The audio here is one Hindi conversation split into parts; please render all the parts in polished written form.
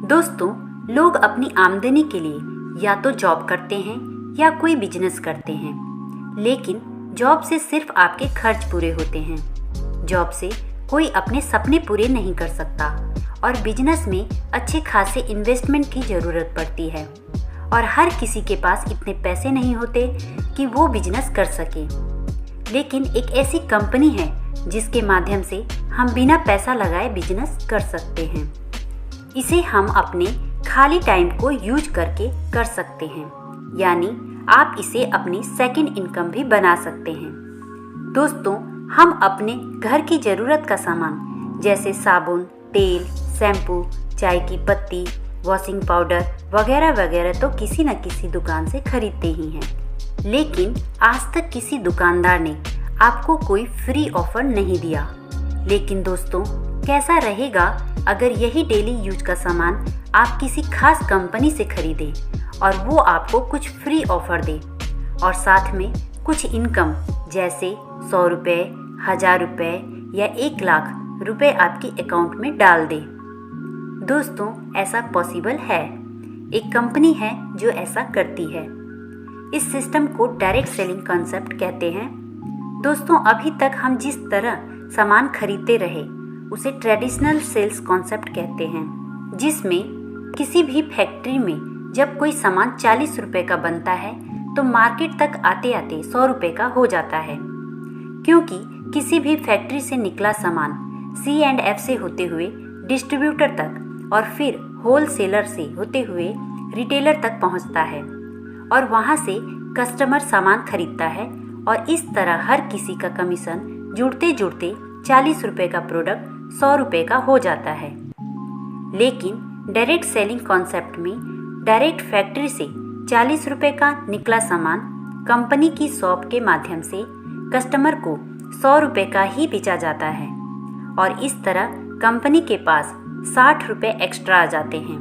दोस्तों, लोग अपनी आमदनी के लिए या तो जॉब करते हैं या कोई बिजनेस करते हैं, लेकिन जॉब से सिर्फ आपके खर्च पूरे होते हैं। जॉब से कोई अपने सपने पूरे नहीं कर सकता और बिजनेस में अच्छे खासे इन्वेस्टमेंट की ज़रूरत पड़ती है और हर किसी के पास इतने पैसे नहीं होते कि वो बिजनेस कर सके। लेकिन एक ऐसी कंपनी है जिसके माध्यम से हम बिना पैसा लगाए बिजनेस कर सकते हैं। इसे हम अपने खाली टाइम को यूज करके कर सकते हैं, यानी आप इसे अपनी सेकंड इनकम भी बना सकते हैं। दोस्तों, हम अपने घर की ज़रूरत का सामान जैसे साबुन, तेल, शैम्पू, चाय की पत्ती, वॉशिंग पाउडर वगैरह वगैरह तो किसी न किसी दुकान से खरीदते ही हैं, लेकिन आज तक किसी दुकानदार ने आपको कोई फ्री ऑफर नहीं दिया। लेकिन दोस्तों, कैसा रहेगा अगर यही डेली यूज का सामान आप किसी खास कंपनी से खरीदें और वो आपको कुछ फ्री ऑफर दे और साथ में कुछ इनकम जैसे 100 रुपये, 1000 रुपये या 1 लाख रुपए आपके अकाउंट में डाल दे। दोस्तों, ऐसा पॉसिबल है। एक कंपनी है जो ऐसा करती है। इस सिस्टम को डायरेक्ट सेलिंग कॉन्सेप्ट कहते हैं। दोस्तों, अभी तक हम जिस तरह सामान खरीदते रहे उसे ट्रेडिशनल सेल्स कॉन्सेप्ट कहते हैं, जिसमें किसी भी फैक्ट्री में जब कोई सामान 40 रुपए का बनता है तो मार्केट तक आते आते 100 रुपए का हो जाता है, क्योंकि किसी भी फैक्ट्री से निकला सामान C&F से होते हुए डिस्ट्रीब्यूटर तक और फिर होलसेलर से होते हुए रिटेलर तक पहुंचता है और वहां से कस्टमर सामान खरीदता है और इस तरह हर किसी का कमीशन जुड़ते जुड़ते 40 रुपए का प्रोडक्ट 100 रुपए का हो जाता है। लेकिन डायरेक्ट सेलिंग कॉन्सेप्ट में डायरेक्ट फैक्ट्री से 40 रुपए का निकला सामान कंपनी की शॉप के माध्यम से कस्टमर को 100 रुपए का ही बेचा जाता है और इस तरह कंपनी के पास 60 रुपए एक्स्ट्रा आ जाते हैं,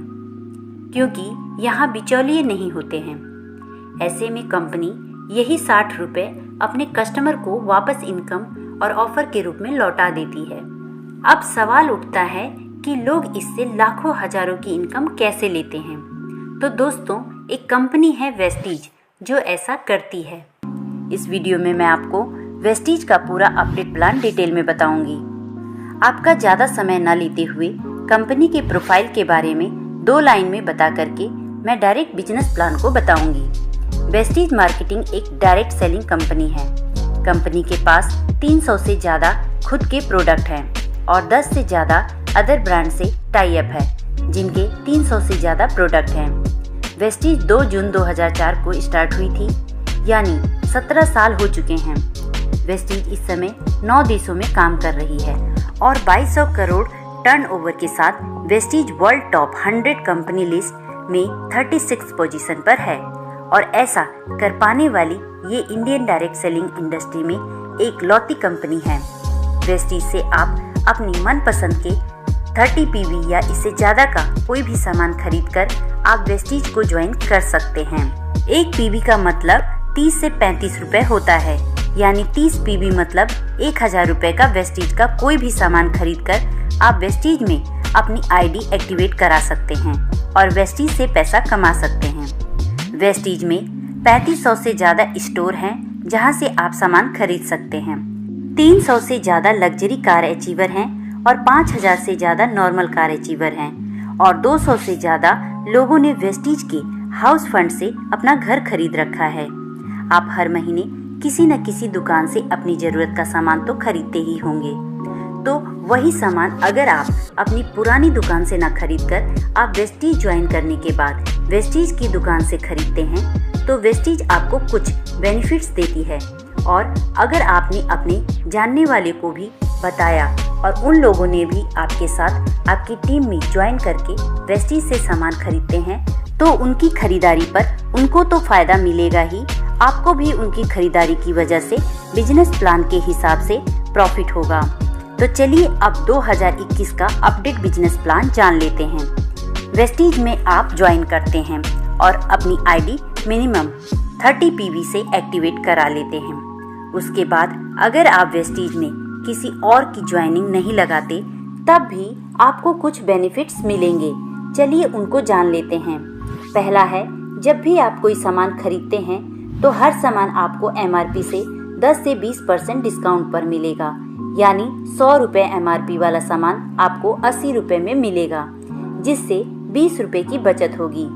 क्योंकि यहाँ बिचौलिए नहीं होते हैं। ऐसे में कंपनी यही 60 रुपए अपने कस्टमर को वापस इनकम और ऑफर के रूप में लौटा देती है। अब सवाल उठता है कि लोग इससे लाखों हजारों की इनकम कैसे लेते हैं। तो दोस्तों, एक कंपनी है वेस्टीज जो ऐसा करती है। इस वीडियो में मैं आपको वेस्टीज का पूरा अपडेट प्लान डिटेल में बताऊंगी। आपका ज़्यादा समय न लेते हुए कंपनी के प्रोफाइल के बारे में 2 लाइन में बता करके मैं डायरेक्ट बिजनेस प्लान को बताऊंगी। वेस्टीज मार्केटिंग एक डायरेक्ट सेलिंग कंपनी है। कंपनी के पास 300 से ज़्यादा खुद के प्रोडक्ट हैं और 10 से ज़्यादा अदर ब्रांड से टाई अप है, जिनके 300 से ज़्यादा प्रोडक्ट हैं। वेस्टीज 2 जून 2004 को स्टार्ट हुई थी, यानी 17 साल हो चुके हैं। वेस्टीज इस समय 9 देशों में काम कर रही है और 2200 करोड़ टर्नओवर के साथ Vestige world top 100 company list में 36 पोजीशन पर है और ऐसा कर पाने वाली ये इंडियन डायरेक्ट सेलिंग इंडस्ट्री में एक लौती कंपनी है। वेस्टीज से आप अपनी मनपसंद के 30 PV या इससे ज़्यादा का कोई भी सामान खरीदकर आप वेस्टीज को ज्वाइन कर सकते हैं। 1 PV का मतलब 30 से 35 रुपए होता है, यानी 30 PV मतलब 1000 रुपए का वेस्टीज का कोई भी सामान खरीदकर आप वेस्टीज में अपनी ID एक्टिवेट करा सकते हैं और वेस्टीज से पैसा कमा सकते हैं। वेस्टीज में 3500 से ज़्यादा स्टोर हैं जहां से आप सामान खरीद सकते हैं। 300 से ज़्यादा लग्जरी कार अचीवर हैं और 5000 से ज़्यादा नॉर्मल कार अचीवर हैं और 200 से ज़्यादा लोगों ने वेस्टीज के हाउस फंड से अपना घर खरीद रखा है। आप हर महीने किसी न किसी दुकान से अपनी ज़रूरत का सामान तो खरीदते ही होंगे। तो वही सामान अगर आप अपनी पुरानी दुकान से ना खरीद कर आप वेस्टीज ज्वाइन करने के बाद वेस्टीज की दुकान से खरीदते हैं तो वेस्टीज आपको कुछ बेनिफिट्स देती है। और अगर आपने अपने जानने वाले को भी बताया और उन लोगों ने भी आपके साथ आपकी टीम में ज्वाइन करके वेस्टीज से सामान खरीदते हैं तो उनकी खरीदारी पर उनको तो फायदा मिलेगा ही, आपको भी उनकी खरीदारी की वजह से बिजनेस प्लान के हिसाब से प्रॉफिट होगा। तो चलिए अब 2021 का अपडेट बिजनेस प्लान जान लेते हैं। वेस्टीज में आप ज्वाइन करते हैं और अपनी ID मिनिमम 30 PV से एक्टिवेट करा लेते हैं। उसके बाद अगर आप वेस्टीज में किसी और की ज्वाइनिंग नहीं लगाते तब भी आपको कुछ बेनिफिट्स मिलेंगे, चलिए उनको जान लेते हैं। पहला है, जब भी आप कोई सामान खरीदते हैं तो हर सामान आपको MRP से 10 से 20% डिस्काउंट पर मिलेगा, यानी 100 रुपये MRP वाला सामान आपको 80 रुपये में मिलेगा, जिससे 20 रुपये की बचत होगी।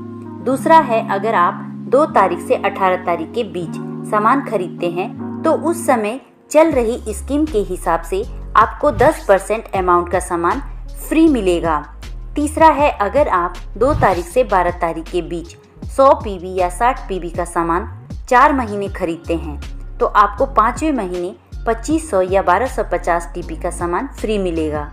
दूसरा है, अगर आप 2 तारीख से 18 तारीख के बीच सामान खरीदते हैं तो उस समय चल रही स्कीम के हिसाब से आपको 10% अमाउंट का सामान फ्री मिलेगा। तीसरा है, अगर आप 2 तारीख से 12 तारीख के बीच 100 PB या 60 PB का सामान 4 महीने खरीदते हैं तो आपको 5वें महीने 2500 या 1250 DP का सामान फ्री मिलेगा।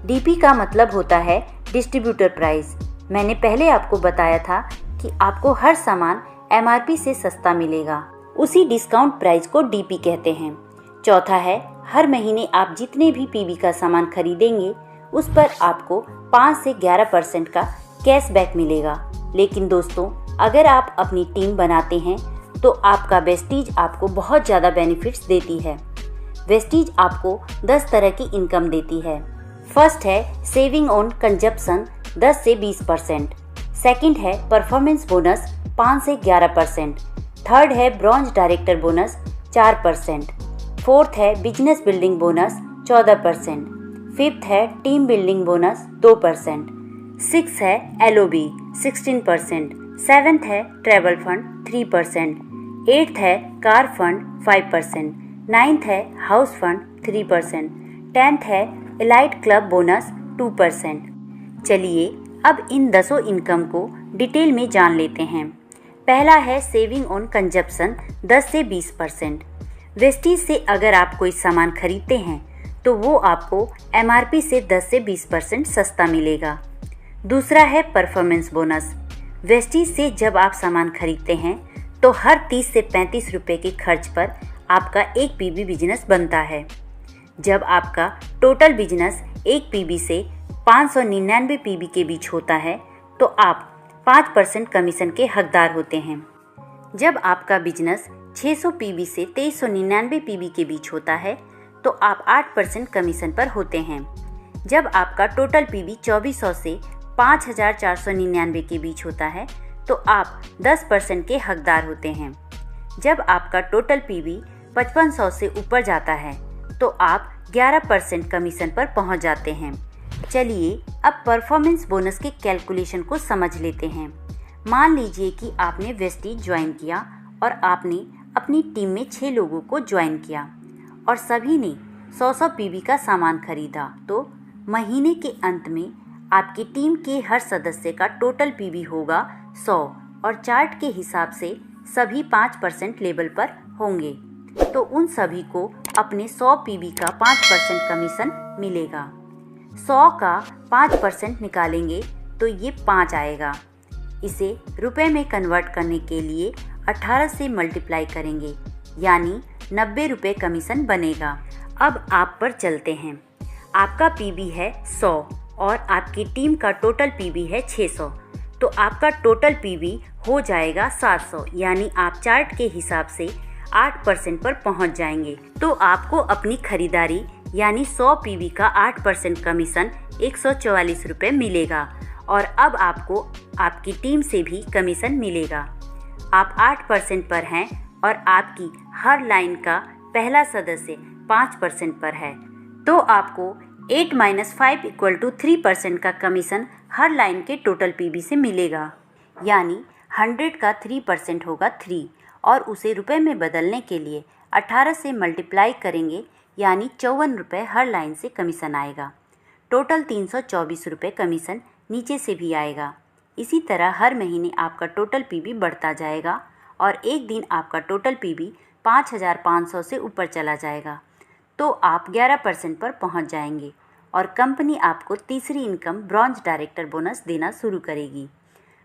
DP का मतलब होता है डिस्ट्रीब्यूटर प्राइस। मैंने पहले आपको बताया था कि आपको हर सामान MRP से सस्ता मिलेगा, उसी डिस्काउंट प्राइस को DP कहते हैं। चौथा है, हर महीने आप जितने भी PB का सामान खरीदेंगे उस पर आपको 5 से 11% का कैशबैक मिलेगा। लेकिन दोस्तों, अगर आप अपनी टीम बनाते हैं तो आपका वेस्टीज आपको बहुत ज़्यादा बेनिफिट्स देती है। वेस्टीज आपको 10 तरह की इनकम देती है। फर्स्ट है सेविंग ऑन कंजप्शन 10 से 20%। सेकंड है परफॉर्मेंस बोनस 5 से 11%। थर्ड है ब्रॉन्ज डायरेक्टर बोनस 4%। फोर्थ है बिजनेस बिल्डिंग बोनस 14%। फिफ्थ है टीम बिल्डिंग बोनस 2%। सिक्स है LOB 16%। सेवेंथ है ट्रैवल फंड 3%। एट्थ है कार फंड 5%। नाइन्थ है हाउस फंड 3%। 10th है एलाइट क्लब बोनस 2%। चलिए अब इन 10 इनकम को डिटेल में जान लेते हैं। पहला है सेविंग ऑन कंजप्शन 10 से 20%। वेस्टीज से अगर आप कोई सामान खरीदते हैं तो वो आपको MRP से 10 से 20% सस्ता मिलेगा। दूसरा है परफॉर्मेंस बोनस। वेस्टीज से जब आप सामान खरीदते हैं तो हर 30 से 35 रुपये के खर्च पर आपका एक PB बिजनेस बनता है। जब आपका टोटल बिजनेस एक PB से 599 PB के बीच होता है तो आप 5% कमीशन के हकदार होते हैं। जब आपका बिजनेस 600 PB से 2399 PB के बीच होता है तो आप 8% कमीशन पर होते हैं। जब आपका टोटल PB 2400 से 5499 के बीच होता है तो आप 10% के हकदार होते हैं। जब आपका टोटल PB 5500 से ऊपर जाता है तो आप 11% कमीशन पर पहुंच जाते हैं। चलिए अब परफॉर्मेंस बोनस के कैलकुलेशन को समझ लेते हैं। मान लीजिए कि आपने वेस्टीज ज्वाइन किया और आपने अपनी टीम में 6 लोगों को ज्वाइन किया और सभी ने 100 PB का सामान खरीदा, तो महीने के अंत में आपकी टीम के हर सदस्य का टोटल PB होगा 100 और चार्ट के हिसाब से सभी 5% लेवल पर होंगे, तो उन सभी को अपने 100 PB का 5% कमीशन मिलेगा। 100 का 5% निकालेंगे तो ये 5 आएगा। इसे रुपए में कन्वर्ट करने के लिए 18 से मल्टीप्लाई करेंगे, यानी 90 रुपये कमीशन बनेगा। अब आप पर चलते हैं। आपका PB है 100 और आपकी टीम का टोटल PB है 600, तो आपका टोटल PB हो जाएगा 700, यानी आप चार्ट के हिसाब से 8% पर पहुंच जाएंगे। तो आपको अपनी खरीदारी यानी 100 PB का 8% कमीशन 144 रुपये मिलेगा और अब आपको आपकी टीम से भी कमीशन मिलेगा। आप 8% पर हैं और आपकी हर लाइन का पहला सदस्य 5% पर है, तो आपको 8 - 5 = 3% का कमीशन हर लाइन के टोटल PB से मिलेगा, यानी 100 का 3% होगा 3 और उसे रुपए में बदलने के लिए 18 से मल्टीप्लाई करेंगे, यानी 54 रुपये हर लाइन से कमीशन आएगा। टोटल 324 रुपये कमीशन नीचे से भी आएगा। इसी तरह हर महीने आपका टोटल PB बढ़ता जाएगा और एक दिन आपका टोटल PB 5500 से ऊपर चला जाएगा, तो आप 11% पर पहुंच जाएंगे और कंपनी आपको तीसरी इनकम ब्रॉन्ज डायरेक्टर बोनस देना शुरू करेगी।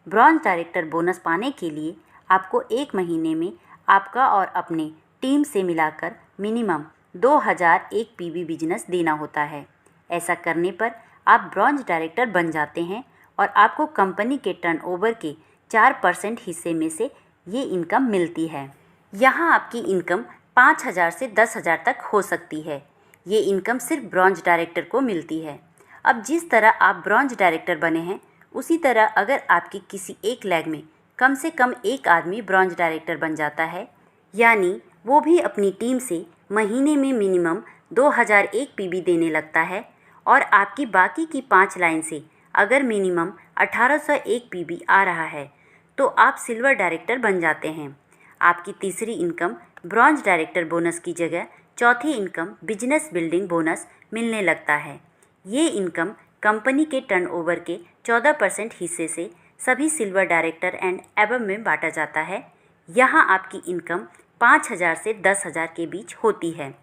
ब्रॉन्ज डायरेक्टर बोनस पाने के लिए आपको एक महीने में आपका और अपने टीम से मिलाकर मिनिमम 2001 PB बिजनेस देना होता है। ऐसा करने पर आप ब्रॉन्ज डायरेक्टर बन जाते हैं और आपको कंपनी के टर्नओवर के 4% हिस्से में से ये इनकम मिलती है। यहाँ आपकी इनकम 5000 से 10,000 तक हो सकती है। ये इनकम सिर्फ ब्रॉन्ज डायरेक्टर को मिलती है। अब जिस तरह आप ब्रॉन्ज डायरेक्टर बने हैं उसी तरह अगर आपकी किसी एक लेग में कम से कम एक आदमी ब्रॉन्ज डायरेक्टर बन जाता है, यानी वो भी अपनी टीम से महीने में मिनिमम 2001 पीबी देने लगता है और आपकी बाकी की 5 लाइन से अगर मिनिमम 1801 पीबी आ रहा है तो आप सिल्वर डायरेक्टर बन जाते हैं। आपकी तीसरी इनकम ब्रॉन्ज डायरेक्टर बोनस की जगह चौथी इनकम बिजनेस बिल्डिंग बोनस मिलने लगता है। ये इनकम कंपनी के टर्नओवर के 14% हिस्से से सभी सिल्वर डायरेक्टर एंड एबव में बांटा जाता है। यहाँ आपकी इनकम 5000 से 10,000 के बीच होती है।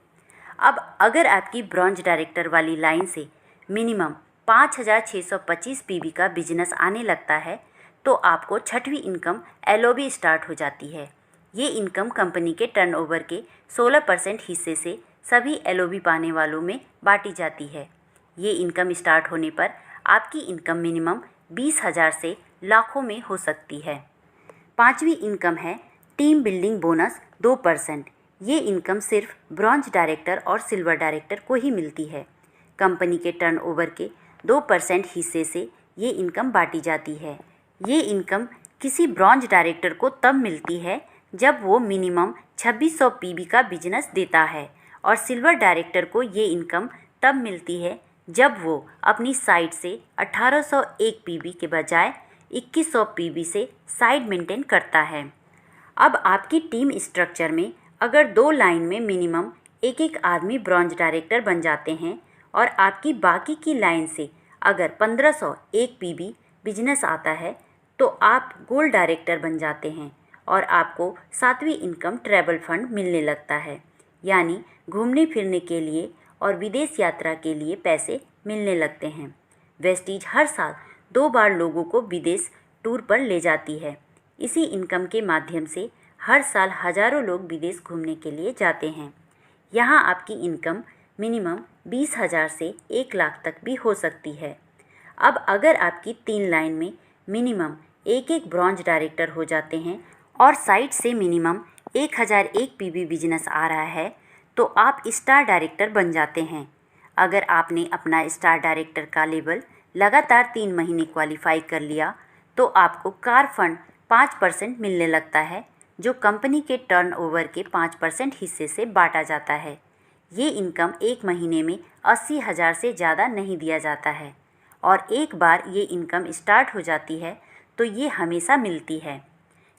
अब अगर आपकी ब्रॉन्ज डायरेक्टर वाली लाइन से मिनिमम 5625 पीबी का बिजनेस आने लगता है तो आपको छठवीं इनकम एलओबी स्टार्ट हो जाती है। ये इनकम कंपनी के टर्नओवर के 16% हिस्से से सभी एलओबी पाने वालों में बांटी जाती है। ये इनकम स्टार्ट होने पर आपकी इनकम मिनिमम 20,000 से लाखों में हो सकती है। पांचवी इनकम है टीम बिल्डिंग बोनस 2%। ये इनकम सिर्फ ब्रॉन्ज डायरेक्टर और सिल्वर डायरेक्टर को ही मिलती है। कंपनी के टर्नओवर के 2% हिस्से से ये इनकम बांटी जाती है। ये इनकम किसी ब्रॉन्ज डायरेक्टर को तब मिलती है जब वो मिनिमम 2600 पीबी का बिजनेस देता है और सिल्वर डायरेक्टर को ये इनकम तब मिलती है जब वो अपनी साइड से 1801 पीबी के बजाय 2100 पीबी से साइड मेंटेन करता है। अब आपकी टीम स्ट्रक्चर में अगर 2 लाइन में मिनिमम एक एक आदमी ब्रॉन्ज डायरेक्टर बन जाते हैं और आपकी बाकी की लाइन से अगर 1501 पीबी बिजनेस आता है तो आप गोल्ड डायरेक्टर बन जाते हैं और आपको 7वीं इनकम ट्रैवल फंड मिलने लगता है, यानी घूमने फिरने के लिए और विदेश यात्रा के लिए पैसे मिलने लगते हैं। वेस्टीज हर साल 2 बार लोगों को विदेश टूर पर ले जाती है। इसी इनकम के माध्यम से हर साल हज़ारों लोग विदेश घूमने के लिए जाते हैं। यहाँ आपकी इनकम मिनिमम 20,000 से 1 लाख तक भी हो सकती है। अब अगर आपकी 3 लाइन में मिनिमम एक एक ब्रॉन्ज डायरेक्टर हो जाते हैं और साइड से मिनिमम 1001 पीबी बिजनेस आ रहा है तो आप स्टार डायरेक्टर बन जाते हैं। अगर आपने अपना स्टार डायरेक्टर का लेवल लगातार 3 महीने क्वालिफाई कर लिया तो आपको कार फंड 5% मिलने लगता है, जो कंपनी के टर्नओवर के 5% हिस्से से बांटा जाता है। ये इनकम 1 महीने में 80,000 से ज़्यादा नहीं दिया जाता है और एक बार ये इनकम स्टार्ट हो जाती है तो ये हमेशा मिलती है।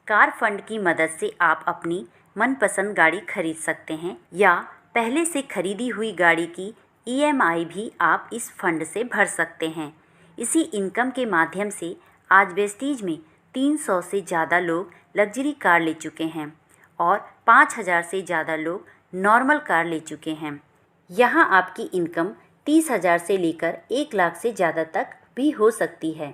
कार फंड की मदद से आप अपनी मनपसंद गाड़ी खरीद सकते हैं या पहले से खरीदी हुई गाड़ी की ईएमआई भी आप इस फंड से भर सकते हैं। इसी इनकम के माध्यम से आज वेस्टीज में 300 से ज़्यादा लोग लग्जरी कार ले चुके हैं और 5,000 से ज़्यादा लोग नॉर्मल कार ले चुके हैं। यहाँ आपकी इनकम 30,000 से लेकर 1 लाख से ज़्यादा तक भी हो सकती है।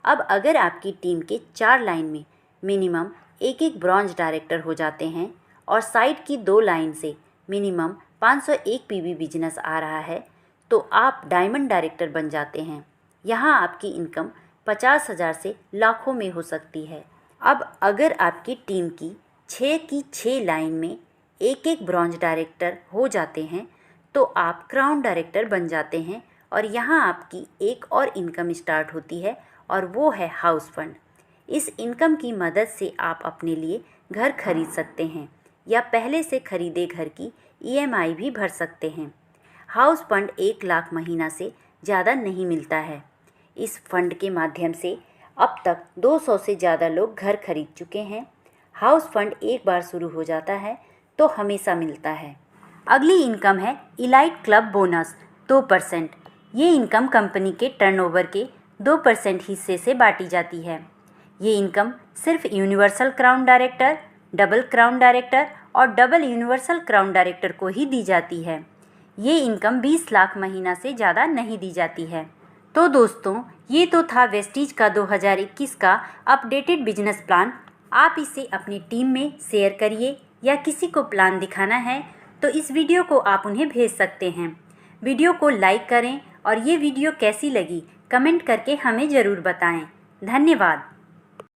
अब अगर आपकी टीम के 4 लाइन में मिनिमम एक एक ब्रॉन्ज डायरेक्टर हो जाते हैं और साइड की 2 लाइन से मिनिमम 501 पीबी बिजनेस आ रहा है तो आप डायमंड डायरेक्टर बन जाते हैं। यहाँ आपकी इनकम 50,000 से लाखों में हो सकती है। अब अगर आपकी टीम की 6 लाइन में एक एक ब्रॉन्ज डायरेक्टर हो जाते हैं तो आप क्राउन डायरेक्टर बन जाते हैं और यहाँ आपकी एक और इनकम स्टार्ट होती है और वो है हाउस फंड। इस इनकम की मदद से आप अपने लिए घर खरीद सकते हैं या पहले से खरीदे घर की ईएमआई भी भर सकते हैं। हाउस फंड 1 लाख महीना से ज़्यादा नहीं मिलता है। इस फंड के माध्यम से अब तक 200 से ज़्यादा लोग घर खरीद चुके हैं। हाउस फंड एक बार शुरू हो जाता है तो हमेशा मिलता है। अगली इनकम है इलाइट क्लब बोनस 2%। ये इनकम कंपनी के टर्नओवर के 2% हिस्से से बांटी जाती है। ये इनकम सिर्फ universal crown director, double crown director और डबल यूनिवर्सल क्राउन डायरेक्टर को ही दी जाती है। ये इनकम 20 लाख महीना से ज़्यादा नहीं दी जाती है। तो दोस्तों, ये तो था वेस्टीज का 2021 का अपडेटेड बिजनेस प्लान। आप इसे अपनी टीम में शेयर करिए या किसी को प्लान दिखाना है तो इस वीडियो को आप उन्हें भेज सकते हैं। वीडियो को लाइक करें और ये वीडियो कैसी लगी कमेंट करके हमें ज़रूर बताएं। धन्यवाद।